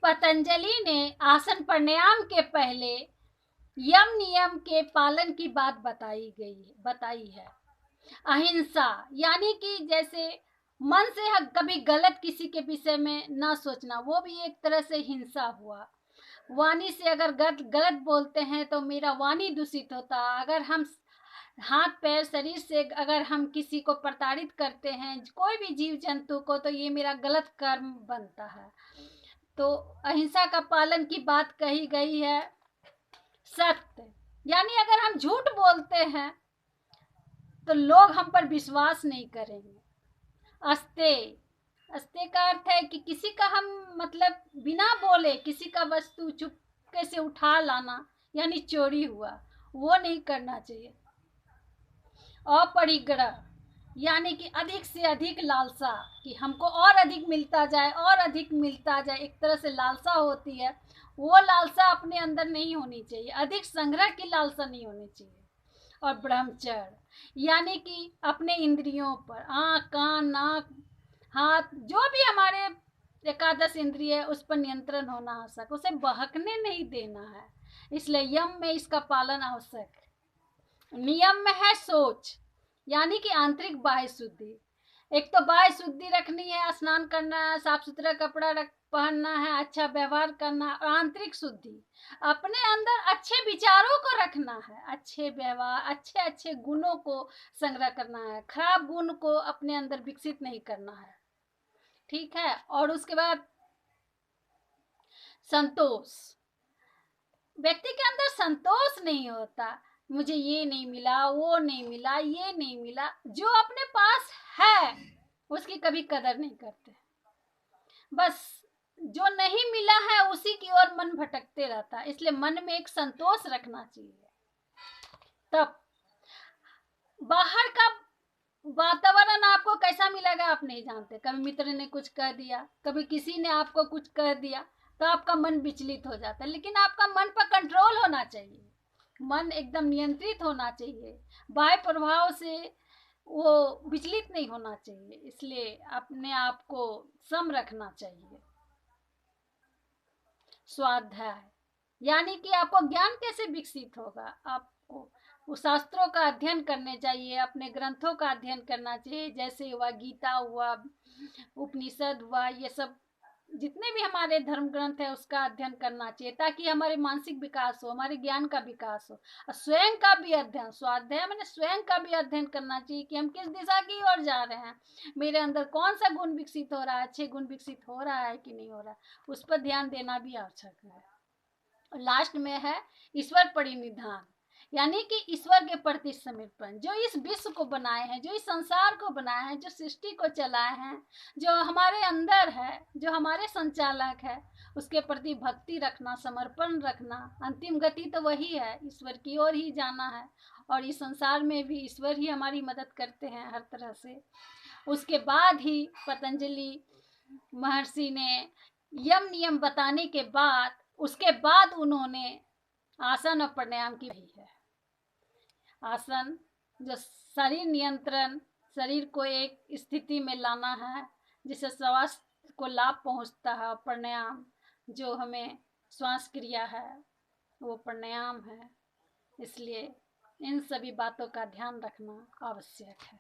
पतंजलि ने आसन प्राणायाम के पहले यम नियम के पालन की बात बताई है। अहिंसा यानी कि जैसे मन से कभी गलत किसी के विषय में ना सोचना, वो भी एक तरह से हिंसा हुआ। वाणी से अगर गलत बोलते हैं तो मेरा वाणी दूषित होता। अगर हम हाथ पैर शरीर से अगर हम किसी को प्रताड़ित करते हैं, कोई भी जीव जंतु को, तो ये मेरा गलत कर्म बनता है। तो अहिंसा का पालन की बात कही गई है। सत्य यानी अगर हम झूठ बोलते हैं तो लोग हम पर विश्वास नहीं करेंगे। अस्तेय का अर्थ है कि किसी का हम मतलब बिना बोले किसी का वस्तु चुपके से उठा लाना, यानी चोरी हुआ, वो नहीं करना चाहिए। अपरिग्रह यानी कि अधिक से अधिक लालसा, कि हमको और अधिक मिलता जाए और अधिक मिलता जाए, एक तरह से लालसा होती है, वो लालसा अपने अंदर नहीं होनी चाहिए। अधिक संग्रह की लालसा नहीं होनी चाहिए। और ब्रह्मचर्य यानी कि अपने इंद्रियों पर, आँख कान नाक हाथ, जो भी हमारे एकादश इंद्रिय है, उस पर नियंत्रण होना आवश्यक, उसे बहकने नहीं देना है। इसलिए यम में इसका पालन आवश्यक है। नियम में है सोच यानी कि आंतरिक बाह्य शुद्धि। एक तो बाह्य शुद्धि रखनी है, स्नान करना है, साफ सुथरा कपड़ा पहनना है, अच्छा व्यवहार करना है। और आंतरिक शुद्धि अपने अंदर अच्छे विचारों को रखना है, अच्छे व्यवहार, अच्छे अच्छे गुणों को संग्रह करना है, खराब गुण को अपने अंदर विकसित नहीं करना है। ठीक है। और उसके बाद संतोष, व्यक्ति के अंदर संतोष नहीं होता, मुझे ये नहीं मिला, वो नहीं मिला, ये नहीं मिला। जो अपने पास है उसकी कभी कदर नहीं करते, बस जो नहीं मिला है उसी की ओर मन भटकते रहता है। इसलिए मन में एक संतोष रखना चाहिए। तब बाहर का वातावरण आपको कैसा मिलेगा आप नहीं जानते। कभी मित्र ने कुछ कह दिया, कभी किसी ने आपको कुछ कह दिया, तो आपका मन विचलित हो जाता है। लेकिन आपका मन पर कंट्रोल होना चाहिए, मन एकदम नियंत्रित होना चाहिए, बाह्य प्रभाव से वो विचलित नहीं होना चाहिए। इसलिए अपने आप को सम रखना चाहिए। स्वाध्याय यानी कि आपको ज्ञान कैसे विकसित होगा, आपको वो शास्त्रों का अध्ययन करने चाहिए, अपने ग्रंथों का अध्ययन करना चाहिए। जैसे हुआ गीता हुआ, उपनिषद हुआ, ये सब जितने भी हमारे धर्म ग्रंथ है उसका अध्ययन करना चाहिए, ताकि हमारे मानसिक विकास हो, हमारे ज्ञान का विकास हो। और स्वयं का भी अध्ययन, स्वाध्याय मैंने स्वयं का भी अध्ययन करना चाहिए कि हम किस दिशा की ओर जा रहे हैं, मेरे अंदर कौन सा गुण विकसित हो रहा है, अच्छे गुण विकसित हो रहा है कि नहीं हो रहा है, उस पर ध्यान देना भी आवश्यक है। और लास्ट में है ईश्वर परिनिधान यानी कि ईश्वर के प्रति समर्पण। जो इस विश्व को बनाए हैं, जो इस संसार को बनाए हैं, जो सृष्टि को चलाए हैं, जो हमारे अंदर है, जो हमारे संचालक है, उसके प्रति भक्ति रखना, समर्पण रखना। अंतिम गति तो वही है, ईश्वर की ओर ही जाना है। और इस संसार में भी ईश्वर ही हमारी मदद करते हैं हर तरह से। उसके बाद ही पतंजलि महर्षि ने यम नियम बताने के बाद, उसके बाद उन्होंने आसन और प्राणायाम की भी है। आसन जो शरीर नियंत्रण, शरीर को एक स्थिति में लाना है जिससे स्वास्थ्य को लाभ पहुंचता है। प्राणायाम जो हमें श्वास क्रिया है वो प्राणायाम है। इसलिए इन सभी बातों का ध्यान रखना आवश्यक है।